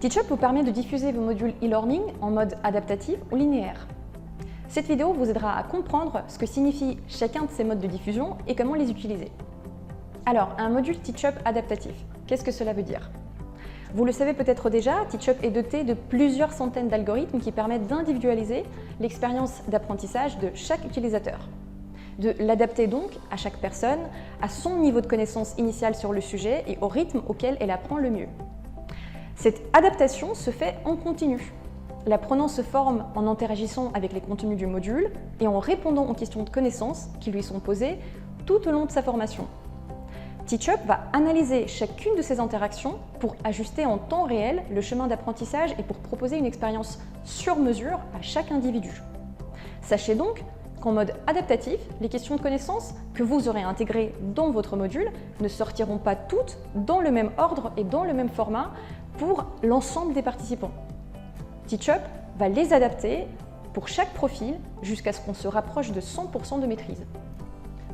Teachup vous permet de diffuser vos modules e-learning en mode adaptatif ou linéaire. Cette vidéo vous aidera à comprendre ce que signifie chacun de ces modes de diffusion et comment les utiliser. Alors, un module Teachup adaptatif, qu'est-ce que cela veut dire? Vous le savez peut-être déjà, Teachup est doté de plusieurs centaines d'algorithmes qui permettent d'individualiser l'expérience d'apprentissage de chaque utilisateur. De l'adapter donc à chaque personne, à son niveau de connaissance initiale sur le sujet et au rythme auquel elle apprend le mieux. Cette adaptation se fait en continu. L'apprenant se forme en interagissant avec les contenus du module et en répondant aux questions de connaissances qui lui sont posées tout au long de sa formation. Teachup va analyser chacune de ces interactions pour ajuster en temps réel le chemin d'apprentissage et pour proposer une expérience sur mesure à chaque individu. Sachez donc qu'en mode adaptatif, les questions de connaissances que vous aurez intégrées dans votre module ne sortiront pas toutes dans le même ordre et dans le même format pour l'ensemble des participants. Teachup va les adapter pour chaque profil jusqu'à ce qu'on se rapproche de 100% de maîtrise.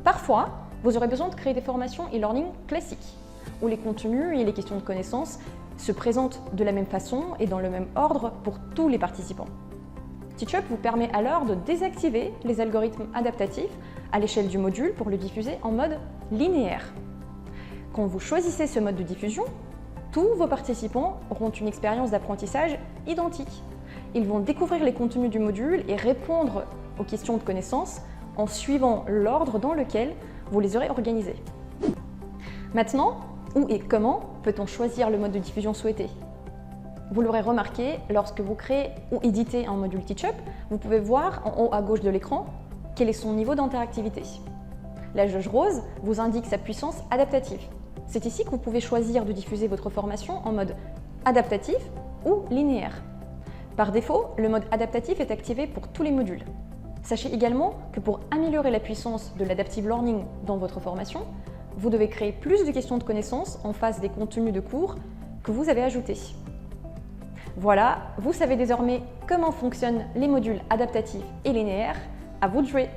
Parfois, vous aurez besoin de créer des formations e-learning classiques, où les contenus et les questions de connaissances se présentent de la même façon et dans le même ordre pour tous les participants. Teachup vous permet alors de désactiver les algorithmes adaptatifs à l'échelle du module pour le diffuser en mode linéaire. Quand vous choisissez ce mode de diffusion, tous vos participants auront une expérience d'apprentissage identique. Ils vont découvrir les contenus du module et répondre aux questions de connaissances en suivant l'ordre dans lequel vous les aurez organisés. Maintenant, où et comment peut-on choisir le mode de diffusion souhaité? Vous l'aurez remarqué, lorsque vous créez ou éditez un module Teachup, vous pouvez voir en haut à gauche de l'écran quel est son niveau d'interactivité. La jauge rose vous indique sa puissance adaptative. C'est ici que vous pouvez choisir de diffuser votre formation en mode adaptatif ou linéaire. Par défaut, le mode adaptatif est activé pour tous les modules. Sachez également que pour améliorer la puissance de l'adaptive learning dans votre formation, vous devez créer plus de questions de connaissances en face des contenus de cours que vous avez ajoutés. Voilà, vous savez désormais comment fonctionnent les modules adaptatifs et linéaires. À vous de jouer!